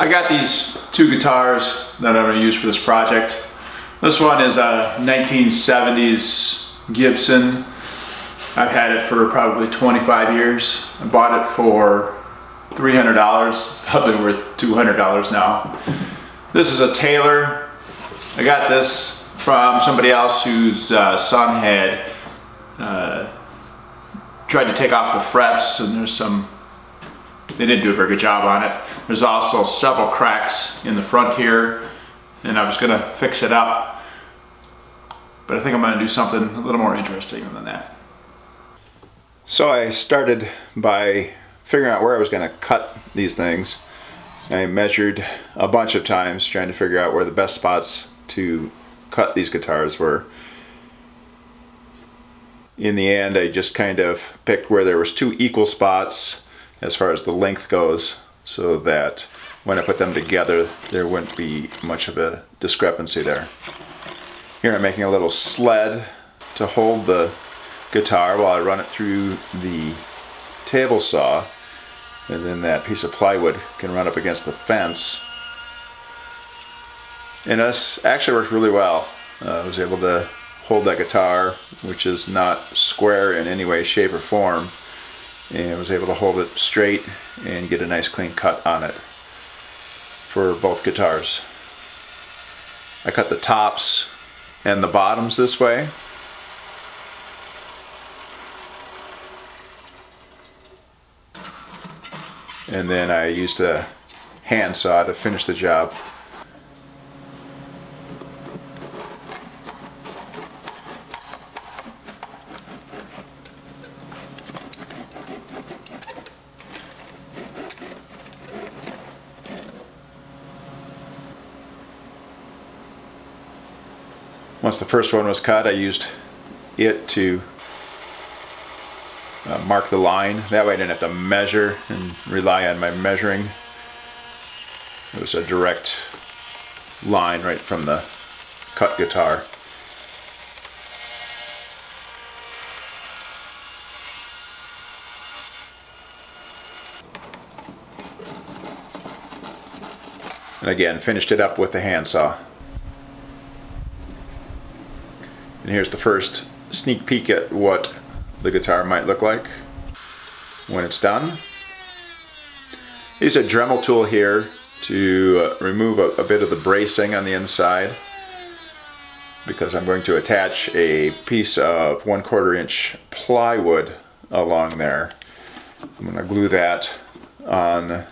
I got these two guitars that I'm going to use for this project. This one is a 1970s Gibson. I've had it for probably 25 years. I bought it for $300. It's probably worth $200 now. This is a Taylor. I got this from somebody else whose son had tried to take off the frets, and they didn't do a very good job on it. There's also several cracks in the front here, and I was going to fix it up, but I think I'm going to do something a little more interesting than that. So I started by figuring out where I was going to cut these things. I measured a bunch of times trying to figure out where the best spots to cut these guitars were. In the end, I just kind of picked where there was two equal spots as far as the length goes, so that when I put them together there wouldn't be much of a discrepancy there. Here I'm making a little sled to hold the guitar while I run it through the table saw, and then that piece of plywood can run up against the fence. And this actually worked really well. I was able to hold that guitar, which is not square in any way, shape, or form, and I was able to hold it straight and get a nice clean cut on it for both guitars. I cut the tops and the bottoms this way. And then I used a handsaw to finish the job. Once the first one was cut, I used it to mark the line. That way I didn't have to measure and rely on my measuring. It was a direct line right from the cut guitar. And again, finished it up with the handsaw. And here's the first sneak peek at what the guitar might look like when it's done. I use a Dremel tool here to remove a bit of the bracing on the inside, because I'm going to attach a piece of 1/4 inch plywood along there. I'm going to glue that on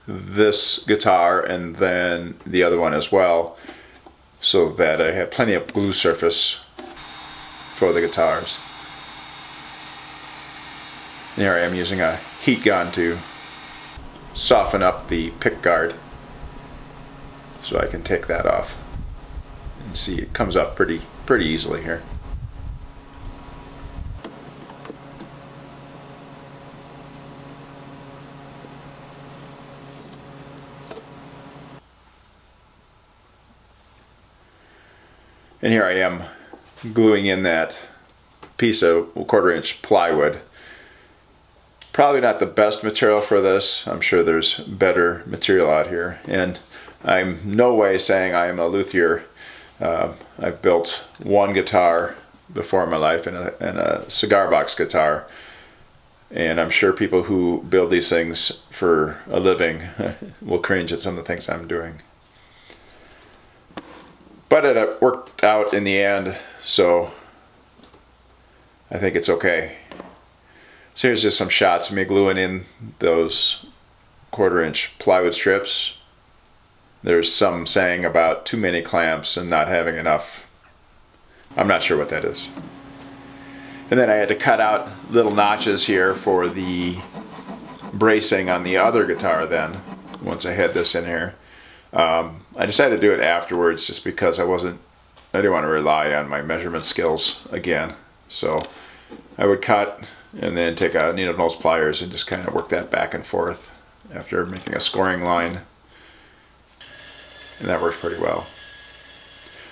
this guitar and then the other one as well, so that I have plenty of glue surface for the guitars. And here I am using a heat gun to soften up the pick guard, so I can take that off. And see, it comes off pretty easily here. And here I am gluing in that piece of 1/4 inch plywood. Probably not the best material for this. I'm sure there's better material out here. And I'm no way saying I am a luthier. I've built one guitar before in my life, and a cigar box guitar. And I'm sure people who build these things for a living will cringe at some of the things I'm doing. But it worked out in the end, so I think it's okay. So here's just some shots of me gluing in those 1/4 inch plywood strips. There's some saying about too many clamps and not having enough. I'm not sure what that is. And then I had to cut out little notches here for the bracing on the other guitar then, once I had this in here. I decided to do it afterwards just because I didn't want to rely on my measurement skills again. So I would cut and then take a needle nose pliers and just kind of work that back and forth after making a scoring line. And that works pretty well.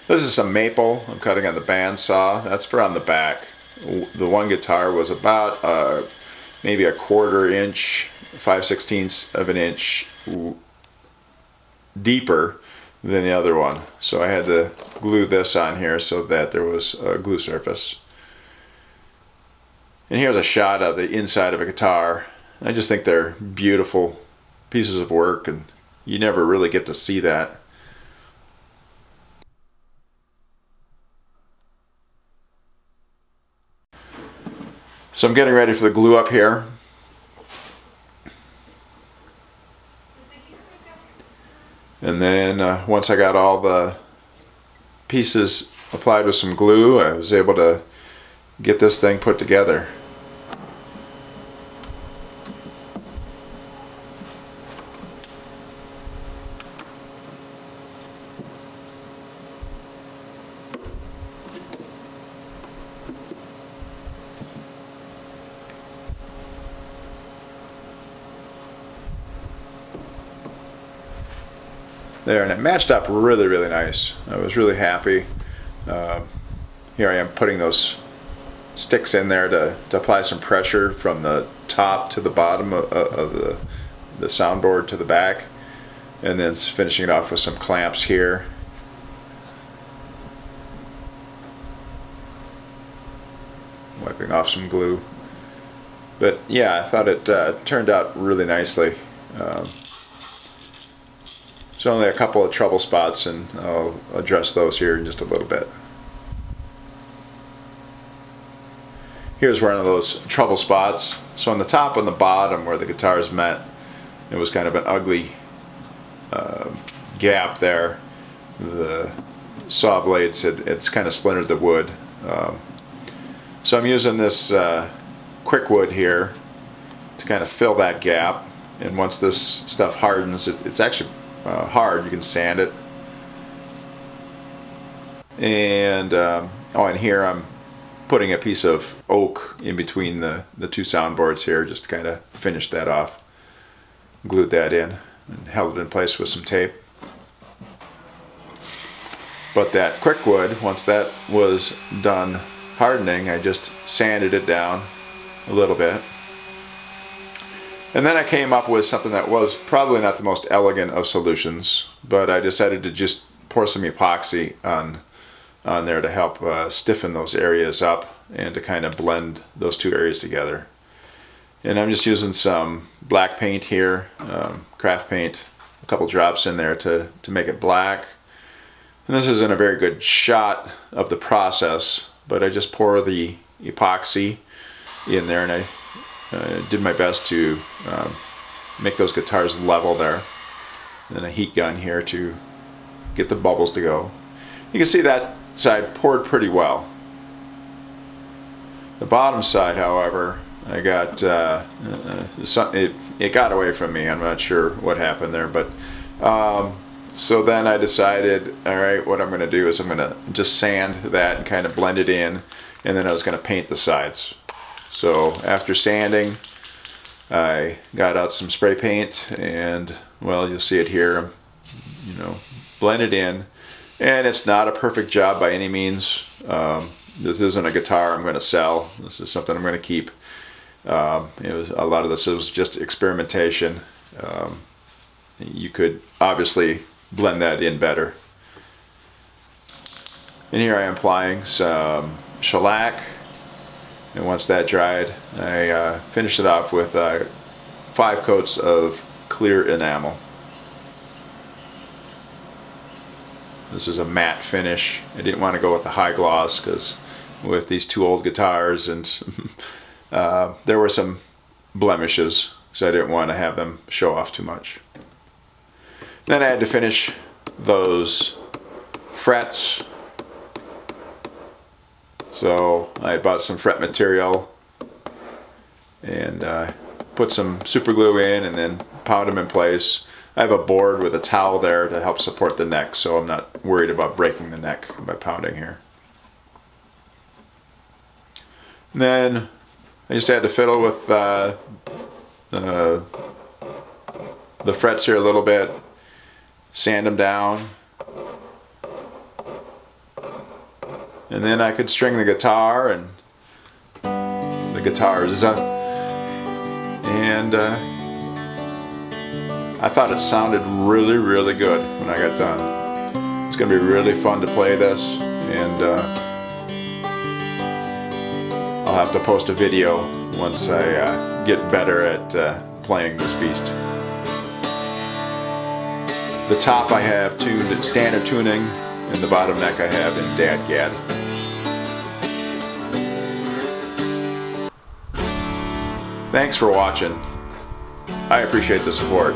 This is some maple I'm cutting on the bandsaw. That's for on the back. The one guitar was about maybe a 1/4 inch, 5/16 of an inch deeper than the other one. So I had to glue this on here so that there was a glue surface. And here's a shot of the inside of a guitar. I just think they're beautiful pieces of work, and you never really get to see that. So I'm getting ready for the glue up here. And then once I got all the pieces applied with some glue, I was able to get this thing put together. There, and it matched up really, really nice. I was really happy. Here I am putting those sticks in there to apply some pressure from the top to the bottom of the soundboard to the back, and then finishing it off with some clamps here. Wiping off some glue. But yeah, I thought it turned out really nicely. There's only a couple of trouble spots, and I'll address those here in just a little bit. Here's one of those trouble spots. So on the top and the bottom where the guitars met, it was kind of an ugly gap there. The saw blades it's kind of splintered the wood. So I'm using this quick wood here to kind of fill that gap, and once this stuff hardens, it's actually hard. You can sand it. And and here I'm putting a piece of oak in between the two soundboards here, just to kind of finish that off. Glued that in and held it in place with some tape. But that quick wood, once that was done hardening, I just sanded it down a little bit. And then I came up with something that was probably not the most elegant of solutions, but I decided to just pour some epoxy on there to help stiffen those areas up and to kind of blend those two areas together. And I'm just using some black paint here, craft paint, a couple drops in there to make it black. And this isn't a very good shot of the process, but I just pour the epoxy in there, and I did my best to make those guitars level there. And then a heat gun here to get the bubbles to go. You can see that side poured pretty well. The bottom side, however, I got it got away from me. I'm not sure what happened there, but so then I decided, all right, what I'm going to do is I'm going to just sand that and kind of blend it in, and then I was going to paint the sides. So after sanding, I got out some spray paint, and well, you'll see it here, blend it in. And it's not a perfect job by any means. This isn't a guitar I'm going to sell. This is something I'm going to keep. A lot of this was just experimentation. You could obviously blend that in better. And here I am applying some shellac. And once that dried, I finished it off with 5 coats of clear enamel. This is a matte finish. I didn't want to go with the high gloss because with these two old guitars, and there were some blemishes, so I didn't want to have them show off too much. Then I had to finish those frets. So I bought some fret material and put some super glue in and then pound them in place. I have a board with a towel there to help support the neck, so I'm not worried about breaking the neck by pounding here. And then I just had to fiddle with the frets here a little bit, sand them down, and then I could string the guitar and the guitars and I thought it sounded really, really good when I got done. It's going to be really fun to play this, and I'll have to post a video once I get better at playing this beast. The top I have tuned at standard tuning, and the bottom neck I have in DADGAD. Thanks for watching. I appreciate the support.